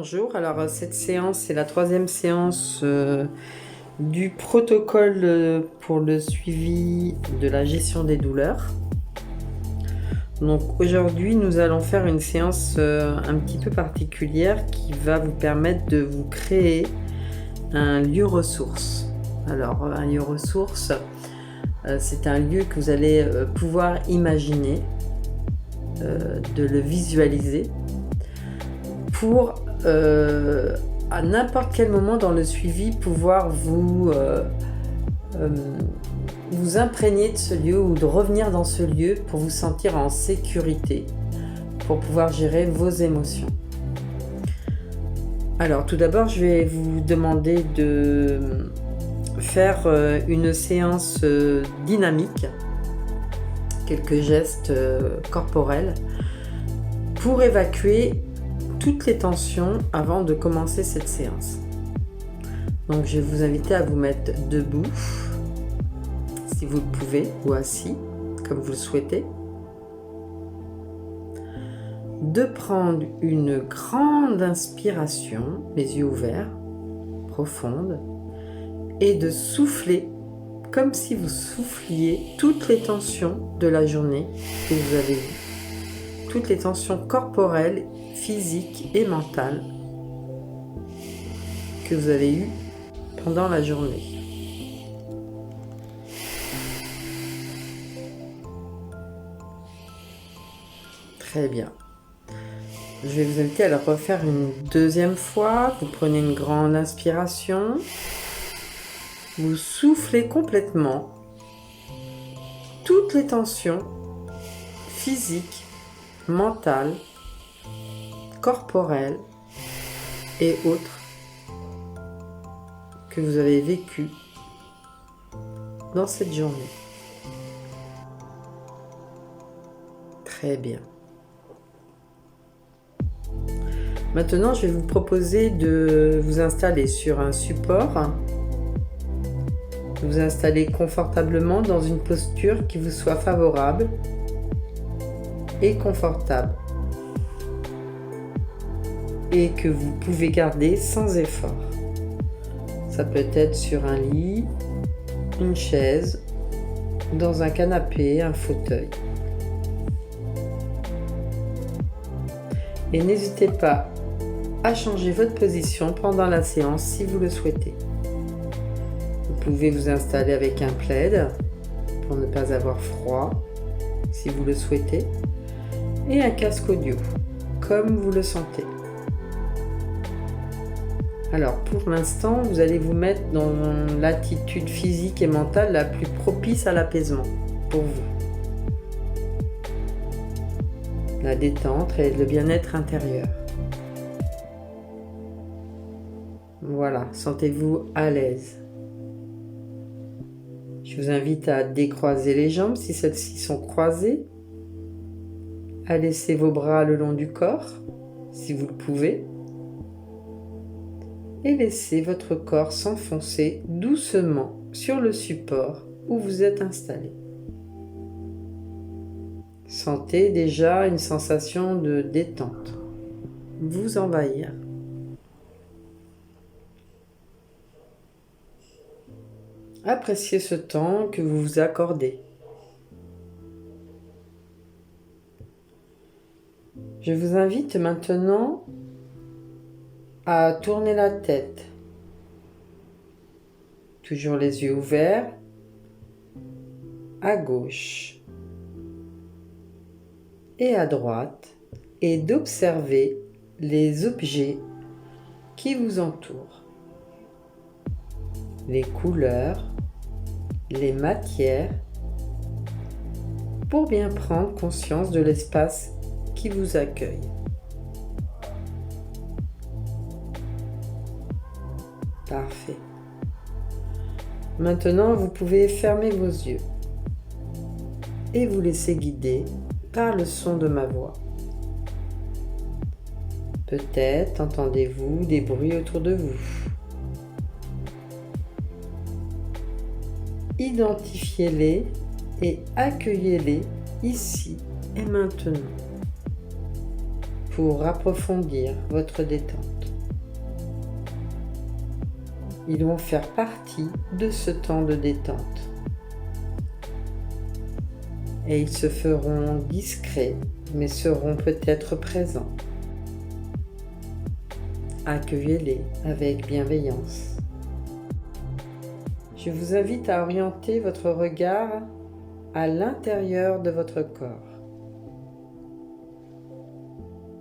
Bonjour, alors cette séance, c'est la troisième séance du protocole pour le suivi de la gestion des douleurs. Donc aujourd'hui, nous allons faire une séance un petit peu particulière qui va vous permettre de vous créer un lieu ressource. Alors un lieu ressource, c'est un lieu que vous allez pouvoir imaginer, de le visualiser pour à n'importe quel moment dans le suivi pouvoir vous imprégner de ce lieu ou de revenir dans ce lieu pour vous sentir en sécurité, pour pouvoir gérer vos émotions. Alors tout d'abord, je vais vous demander de faire une séance dynamique, quelques gestes corporels pour évacuer toutes les tensions avant de commencer cette séance. Donc je vais vous inviter à vous mettre debout, si vous le pouvez, ou assis, comme vous le souhaitez. De prendre une grande inspiration, les yeux ouverts, profonde, et de souffler comme si vous souffliez toutes les tensions de la journée que vous avez eues, toutes les tensions corporelles, physiques et mentales que vous avez eues pendant la journée. Très bien. Je vais vous inviter à le refaire une deuxième fois. Vous prenez une grande inspiration. Vous soufflez complètement toutes les tensions physiques, mentales, corporelles et autres que vous avez vécues dans cette journée. Très bien. Maintenant, je vais vous proposer de vous installer sur un support. Vous installer confortablement dans une posture qui vous soit favorable et confortable et que vous pouvez garder sans effort. Ça peut être sur un lit, une chaise, dans un canapé, un fauteuil. Et n'hésitez pas à changer votre position pendant la séance si vous le souhaitez. Vous pouvez vous installer avec un plaid pour ne pas avoir froid si vous le souhaitez et un casque audio comme vous le sentez. Alors pour l'instant, vous allez vous mettre dans l'attitude physique et mentale la plus propice à l'apaisement pour vous. La détente et le bien-être intérieur. Voilà, sentez-vous à l'aise. Je vous invite à décroiser les jambes si celles-ci sont croisées, à laisser vos bras le long du corps, si vous le pouvez, et laissez votre corps s'enfoncer doucement sur le support où vous êtes installé. Sentez déjà une sensation de détente vous envahir. Appréciez ce temps que vous vous accordez. Je vous invite maintenant à tourner la tête, toujours les yeux ouverts, à gauche et à droite, et d'observer les objets qui vous entourent, les couleurs, les matières, pour bien prendre conscience de l'espace qui vous accueille. Parfait. Maintenant, vous pouvez fermer vos yeux et vous laisser guider par le son de ma voix. Peut-être entendez-vous des bruits autour de vous. Identifiez-les et accueillez-les ici et maintenant pour approfondir votre détente. Ils vont faire partie de ce temps de détente. Et ils se feront discrets, mais seront peut-être présents. Accueillez-les avec bienveillance. Je vous invite à orienter votre regard à l'intérieur de votre corps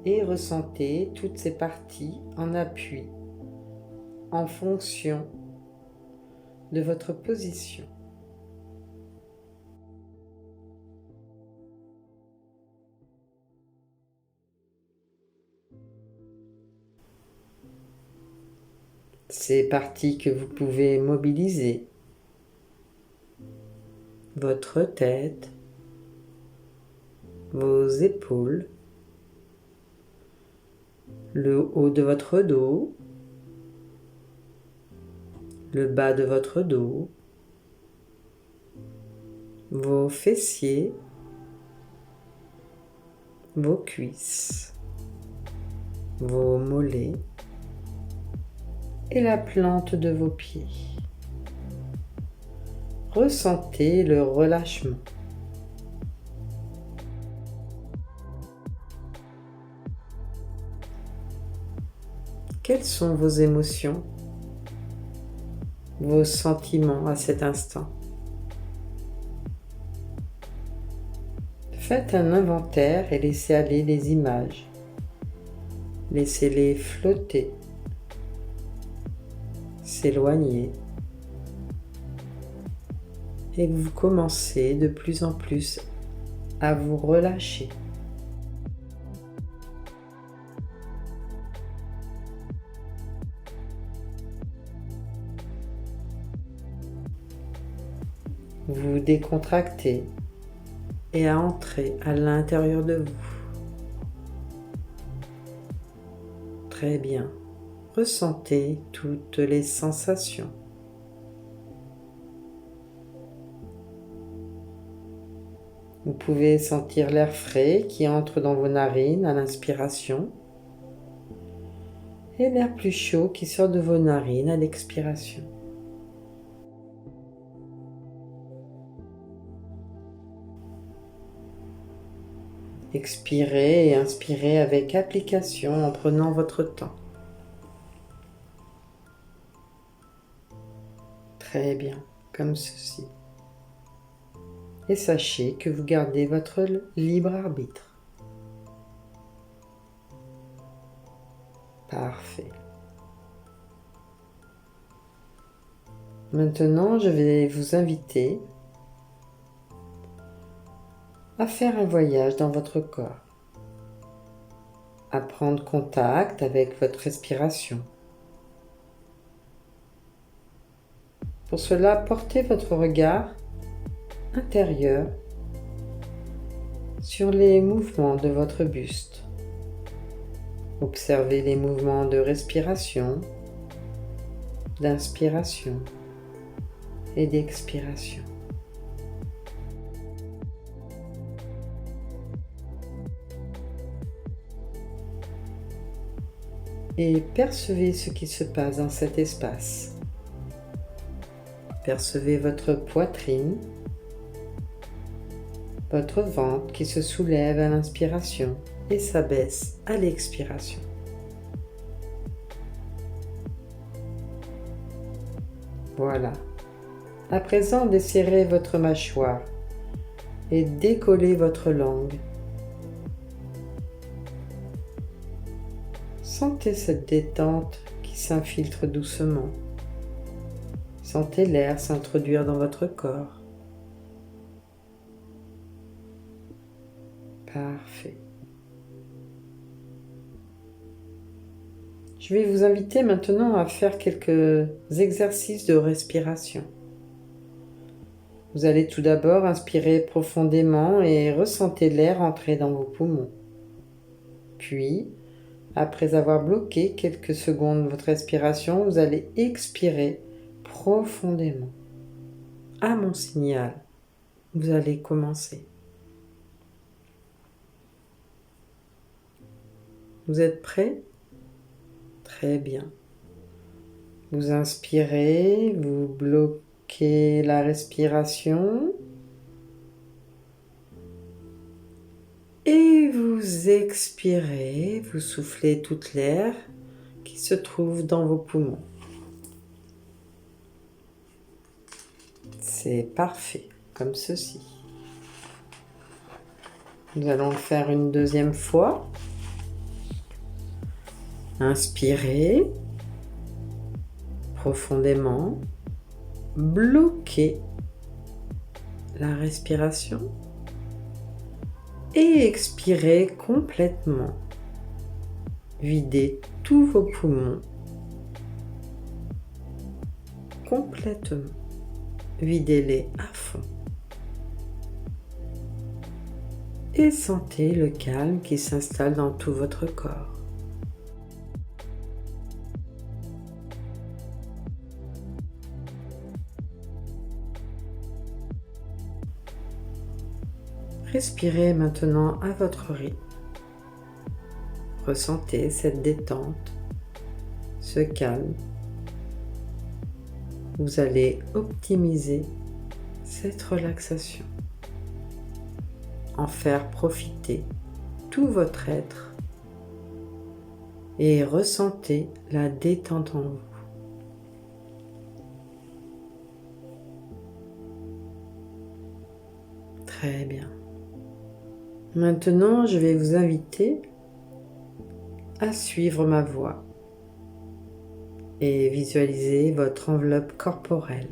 et ressentez toutes ces parties en appui en fonction de votre position. Ces parties que vous pouvez mobiliser, votre tête, vos épaules, le haut de votre dos, le bas de votre dos, vos fessiers, vos cuisses, vos mollets et la plante de vos pieds. Ressentez le relâchement. Quelles sont vos émotions, vos sentiments à cet instant? Faites un inventaire et laissez aller les images. Laissez-les flotter, s'éloigner. Et vous commencez de plus en plus à vous relâcher. Vous décontractez et à entrer à l'intérieur de vous. Très bien. Ressentez toutes les sensations. Vous pouvez sentir l'air frais qui entre dans vos narines à l'inspiration et l'air plus chaud qui sort de vos narines à l'expiration. Expirez et inspirez avec application en prenant votre temps. Très bien, comme ceci. Et sachez que vous gardez votre libre arbitre. Parfait. Maintenant, je vais vous inviter à faire un voyage dans votre corps, à prendre contact avec votre respiration. Pour cela, portez votre regard intérieur sur les mouvements de votre buste. Observez les mouvements de respiration, d'inspiration et d'expiration. Et percevez ce qui se passe dans cet espace. Percevez votre poitrine, votre ventre qui se soulève à l'inspiration et s'abaisse à l'expiration. Voilà. À présent, desserrez votre mâchoire et décollez votre langue. Sentez cette détente qui s'infiltre doucement. Sentez l'air s'introduire dans votre corps. Parfait. Je vais vous inviter maintenant à faire quelques exercices de respiration. Vous allez tout d'abord inspirer profondément et ressentez l'air entrer dans vos poumons. Puis, après avoir bloqué quelques secondes votre respiration, vous allez expirer profondément. À mon signal, vous allez commencer. Vous êtes prêts? Très bien. Vous inspirez, vous bloquez la respiration. Et vous expirez, vous soufflez toute l'air qui se trouve dans vos poumons. C'est parfait, comme ceci. Nous allons le faire une deuxième fois. Inspirez profondément, bloquez la respiration et expirez complètement. Videz tous vos poumons complètement. Videz-les à fond. Et sentez le calme qui s'installe dans tout votre corps. Respirez maintenant à votre rythme. Ressentez cette détente, ce calme. Vous allez optimiser cette relaxation, en faire profiter tout votre être et ressentez la détente en vous. Très bien. Maintenant, je vais vous inviter à suivre ma voix et visualiser votre enveloppe corporelle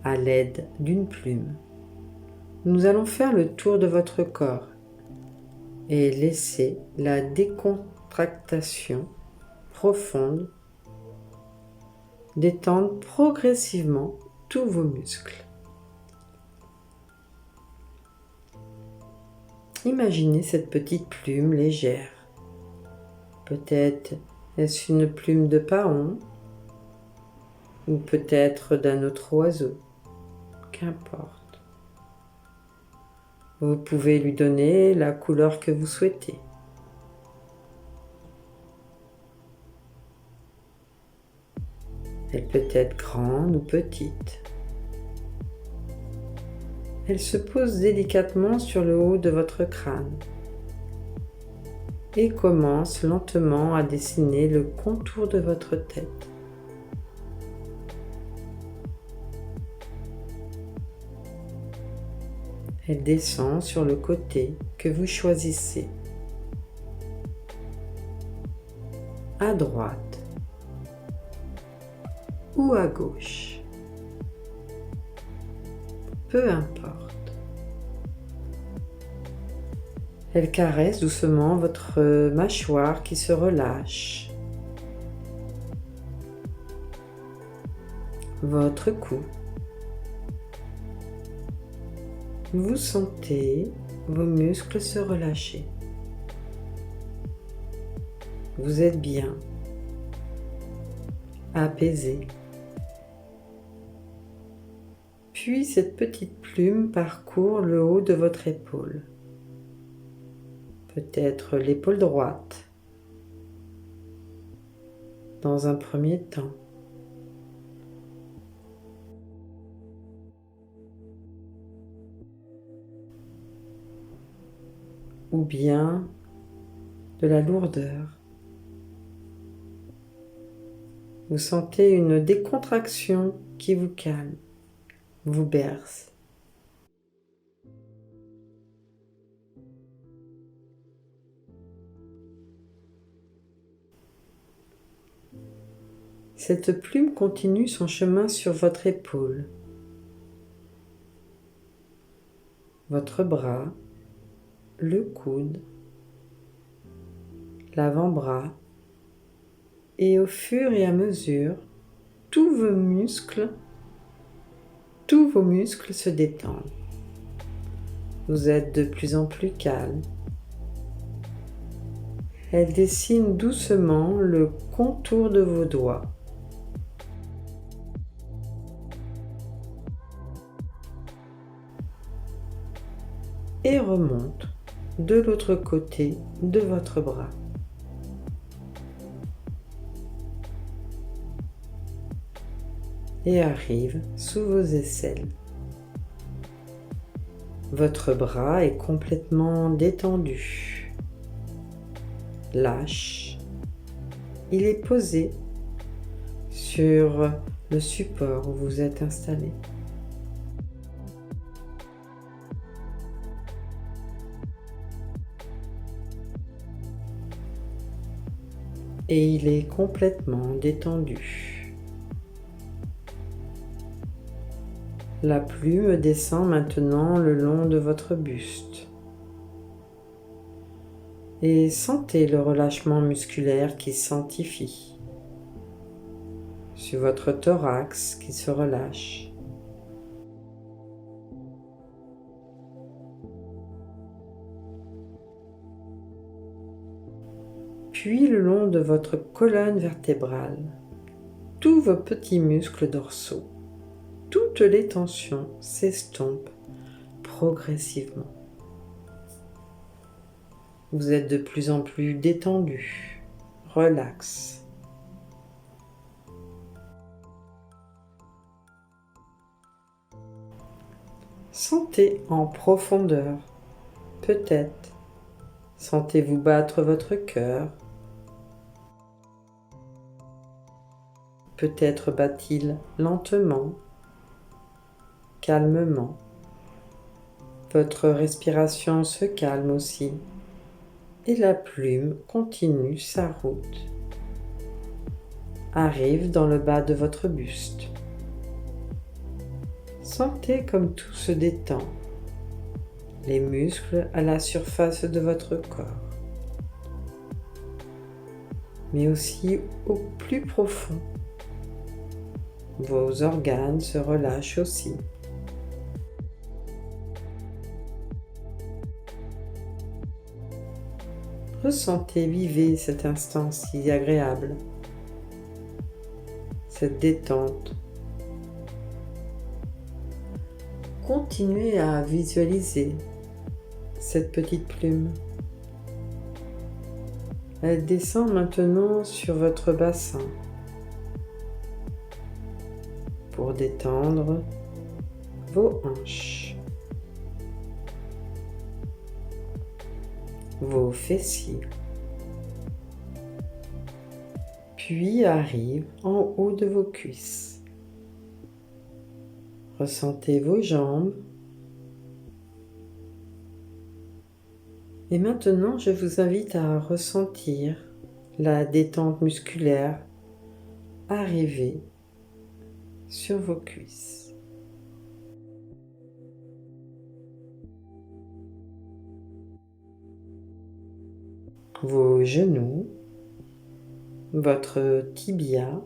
à l'aide d'une plume. Nous allons faire le tour de votre corps et laisser la décontractation profonde détendre progressivement tous vos muscles. Imaginez cette petite plume légère. Peut-être est-ce une plume de paon ou peut-être d'un autre oiseau. Qu'importe. Vous pouvez lui donner la couleur que vous souhaitez. Elle peut être grande ou petite. Elle se pose délicatement sur le haut de votre crâne et commence lentement à dessiner le contour de votre tête. Elle descend sur le côté que vous choisissez, à droite ou à gauche. Peu importe. Elle caresse doucement votre mâchoire qui se relâche, votre cou. Vous sentez vos muscles se relâcher. Vous êtes bien, apaisé. Puis cette petite plume parcourt le haut de votre épaule. Peut-être l'épaule droite, dans un premier temps. Ou bien de la lourdeur. Vous sentez une décontraction qui vous calme, vous berce. Cette plume continue son chemin sur votre épaule, votre bras, le coude, l'avant-bras, et au fur et à mesure, tous vos muscles se détendent. Vous êtes de plus en plus calme. Elle dessine doucement le contour de vos doigts. Et remonte de l'autre côté de votre bras. et arrive sous vos aisselles. Votre bras est complètement détendu, lâche. Il est posé sur le support où vous êtes installé. Et il est complètement détendu. La plume descend maintenant le long de votre buste. Et sentez le relâchement musculaire qui s'amplifie sur votre thorax qui se relâche. Puis le long de votre colonne vertébrale, tous vos petits muscles dorsaux, toutes les tensions s'estompent progressivement. Vous êtes de plus en plus détendu, relax. Sentez en profondeur, peut-être, sentez-vous battre votre cœur. Peut-être bat-il lentement, calmement. Votre respiration se calme aussi et la plume continue sa route. Arrive dans le bas de votre buste. Sentez comme tout se détend, les muscles à la surface de votre corps, mais aussi au plus profond. Vos organes se relâchent aussi. Ressentez, vivez cet instant si agréable, cette détente. Continuez à visualiser cette petite plume. Elle descend maintenant sur votre bassin pour détendre vos hanches, vos fessiers, puis arrive en haut de vos cuisses. Ressentez vos jambes. Et maintenant, je vous invite à ressentir la détente musculaire arriver sur vos cuisses. Vos genoux, votre tibia,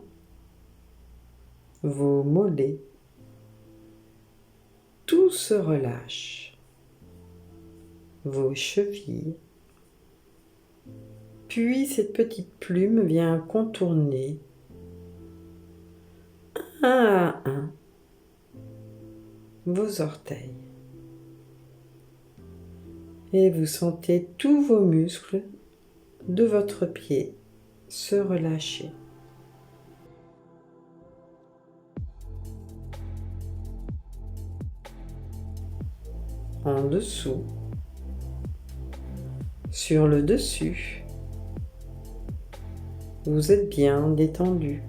vos mollets, tout se relâche. Vos chevilles. Puis cette petite plume vient contourner un à un vos orteils. Et vous sentez tous vos muscles de votre pied se relâcher. En dessous, sur le dessus, vous êtes bien détendu.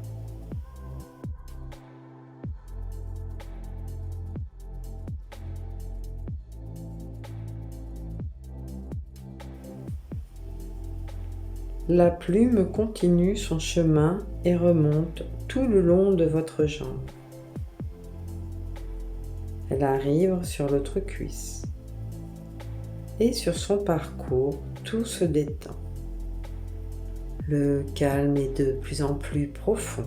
La plume continue son chemin et remonte tout le long de votre jambe. Elle arrive sur l'autre cuisse. Et sur son parcours, tout se détend. Le calme est de plus en plus profond.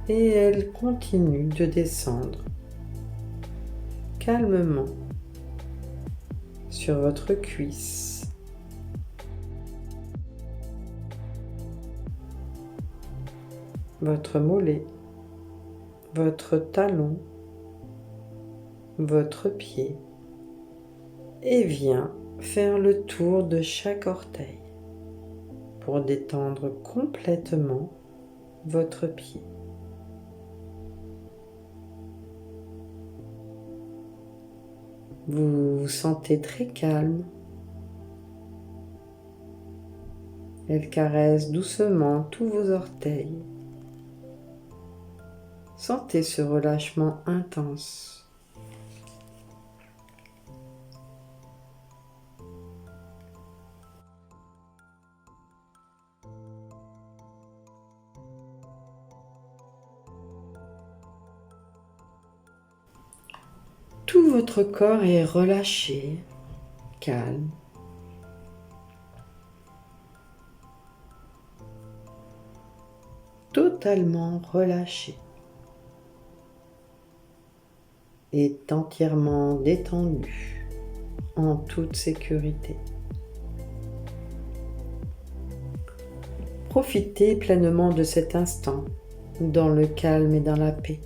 Et elle continue de descendre calmement sur votre cuisse. Votre mollet, votre talon, votre pied et vient faire le tour de chaque orteil pour détendre complètement votre pied. Vous vous sentez très calme. Elle caresse doucement tous vos orteils. Sentez ce relâchement intense. Tout votre corps est relâché, calme. Totalement relâché. Est entièrement détendu, en toute sécurité. Profitez pleinement de cet instant, dans le calme et dans la paix.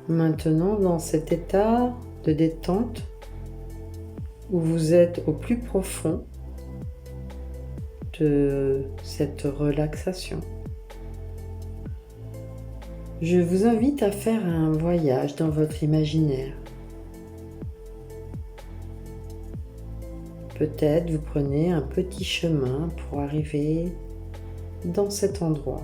Maintenant, dans cet état de détente, où vous êtes au plus profond de cette relaxation, je vous invite à faire un voyage dans votre imaginaire. Peut-être vous prenez un petit chemin pour arriver dans cet endroit.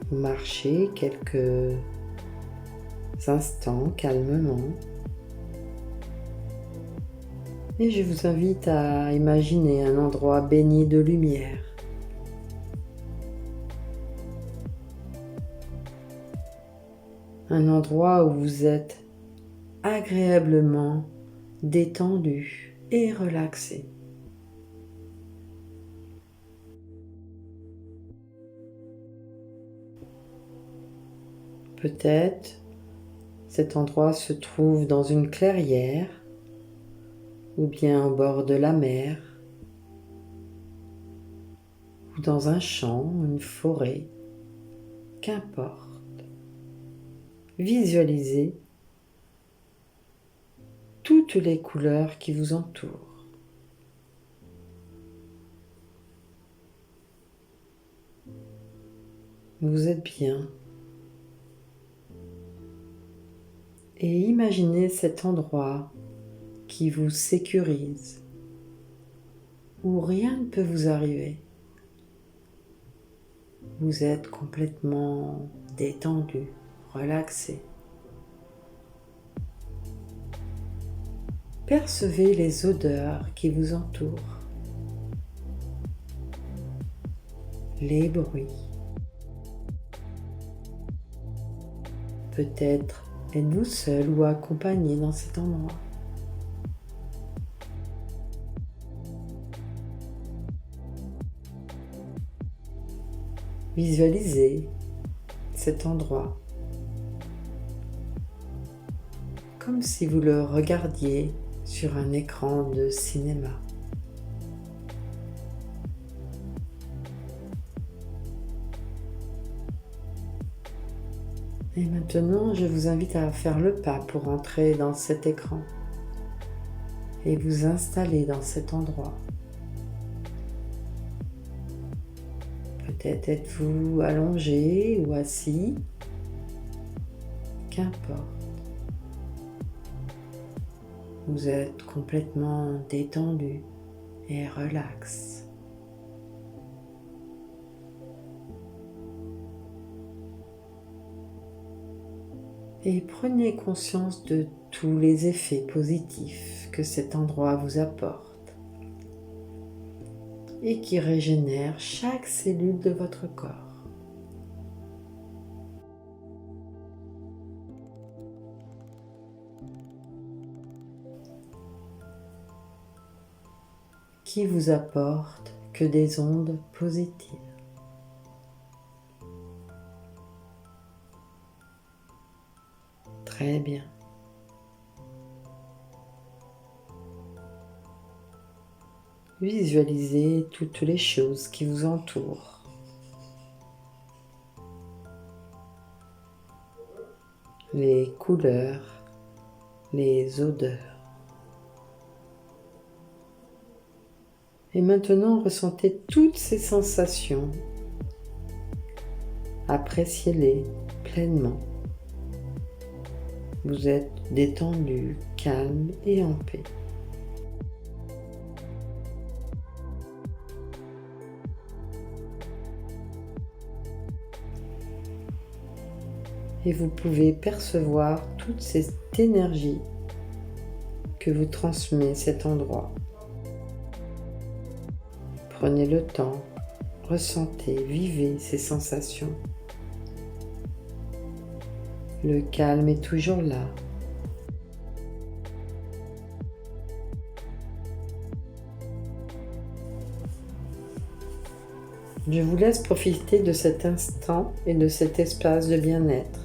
Vous marchez quelques instants calmement et je vous invite à imaginer un endroit baigné de lumière. Un endroit où vous êtes agréablement détendu et relaxé. Peut-être cet endroit se trouve dans une clairière ou bien au bord de la mer ou dans un champ, une forêt, qu'importe. Visualisez toutes les couleurs qui vous entourent. Vous êtes bien. Et imaginez cet endroit qui vous sécurise, où rien ne peut vous arriver. Vous êtes complètement détendu, relaxé. Percevez les odeurs qui vous entourent, les bruits. Peut-être êtes-vous seul ou accompagné dans cet endroit. Visualisez cet endroit comme si vous le regardiez sur un écran de cinéma. Et maintenant, je vous invite à faire le pas pour entrer dans cet écran et vous installer dans cet endroit. Peut-être êtes-vous allongé ou assis, qu'importe. Vous êtes complètement détendu et relax. Et prenez conscience de tous les effets positifs que cet endroit vous apporte et qui régénère chaque cellule de votre corps. Qui vous apporte que des ondes positives. Très bien. Visualisez toutes les choses qui vous entourent. Les couleurs, les odeurs. Et maintenant, ressentez toutes ces sensations. Appréciez-les pleinement. Vous êtes détendu, calme et en paix. Et vous pouvez percevoir toute cette énergie que vous transmet cet endroit. Prenez le temps, ressentez, vivez ces sensations. Le calme est toujours là. Je vous laisse profiter de cet instant et de cet espace de bien-être.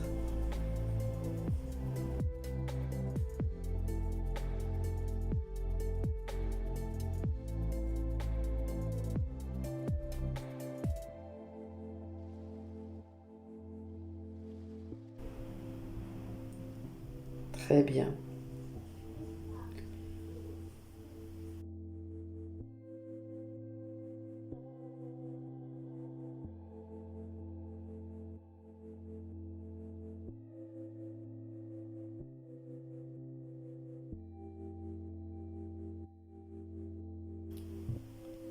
Très bien.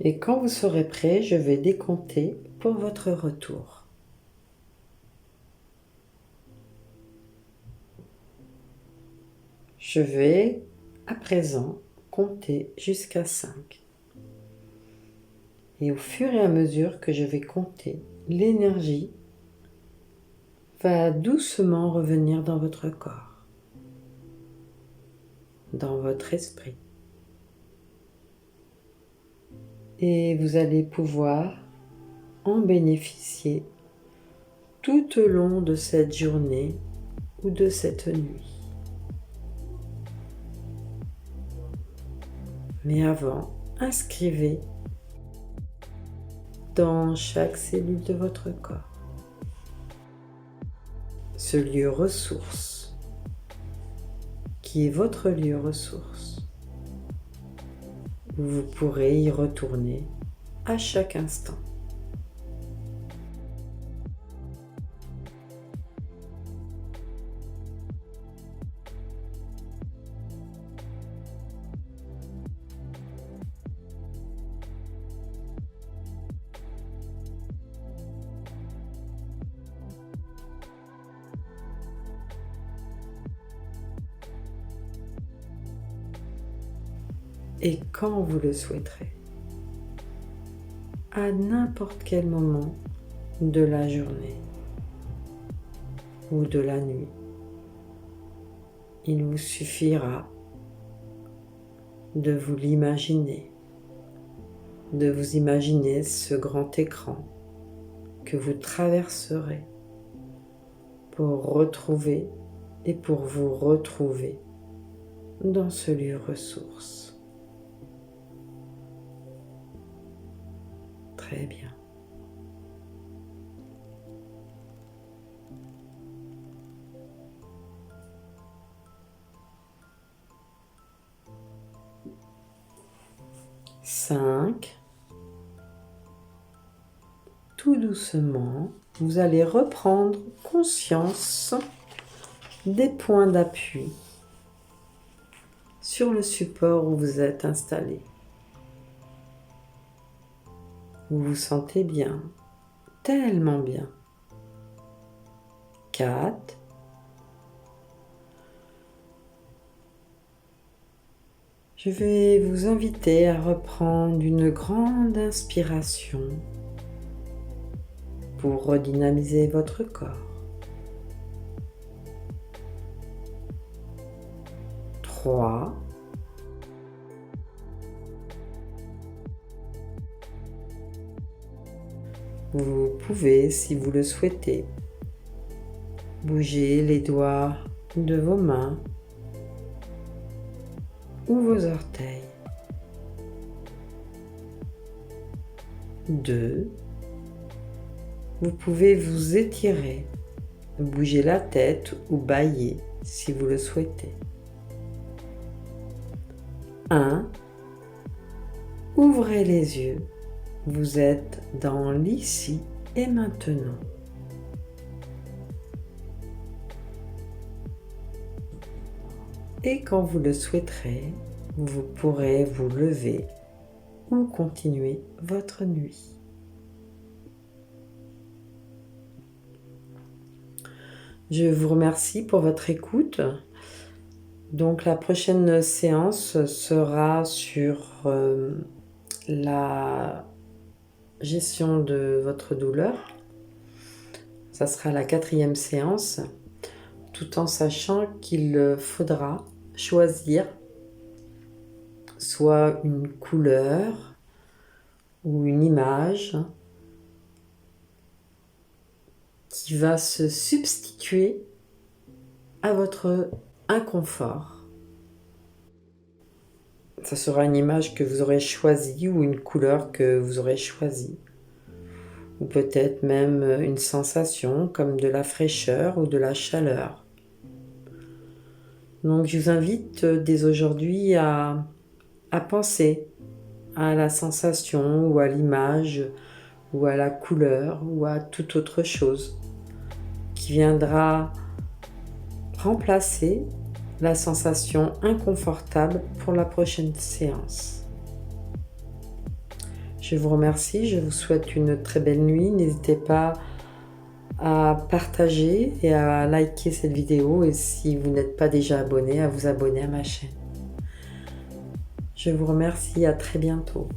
Et quand vous serez prêt, je vais décompter pour votre retour. Je vais à présent compter jusqu'à 5. Et au fur et à mesure que je vais compter, l'énergie va doucement revenir dans votre corps, dans votre esprit. Et vous allez pouvoir en bénéficier tout au long de cette journée ou de cette nuit. Mais avant, inscrivez dans chaque cellule de votre corps ce lieu ressource qui est votre lieu ressource où vous pourrez y retourner à chaque instant. Et quand vous le souhaiterez, à n'importe quel moment de la journée ou de la nuit, il vous suffira de vous l'imaginer, de vous imaginer ce grand écran que vous traverserez pour retrouver et pour vous retrouver dans ce lieu ressource. Très bien. Cinq. Tout doucement, vous allez reprendre conscience des points d'appui sur le support où vous êtes installé. Vous vous sentez bien, tellement bien. 4. Je vais vous inviter à reprendre une grande inspiration pour redynamiser votre corps. 3. Vous pouvez, si vous le souhaitez, bouger les doigts de vos mains ou vos orteils. 2. Vous pouvez vous étirer, bouger la tête ou bâiller si vous le souhaitez. 1. Ouvrez les yeux. Vous êtes dans l'ici et maintenant. Et quand vous le souhaiterez, vous pourrez vous lever ou continuer votre nuit. Je vous remercie pour votre écoute. Donc la prochaine séance sera sur la gestion de votre douleur. Ça sera la 4e séance, tout en sachant qu'il faudra choisir soit une couleur ou une image qui va se substituer à votre inconfort. Ça sera une image que vous aurez choisie ou une couleur que vous aurez choisie. Ou peut-être même une sensation comme de la fraîcheur ou de la chaleur. Donc je vous invite dès aujourd'hui à penser à la sensation ou à l'image ou à la couleur ou à toute autre chose qui viendra remplacer la sensation inconfortable pour la prochaine séance. Je vous remercie, je vous souhaite une très belle nuit. N'hésitez pas à partager et à liker cette vidéo et si vous n'êtes pas déjà abonné, à vous abonner à ma chaîne. Je vous remercie, à très bientôt.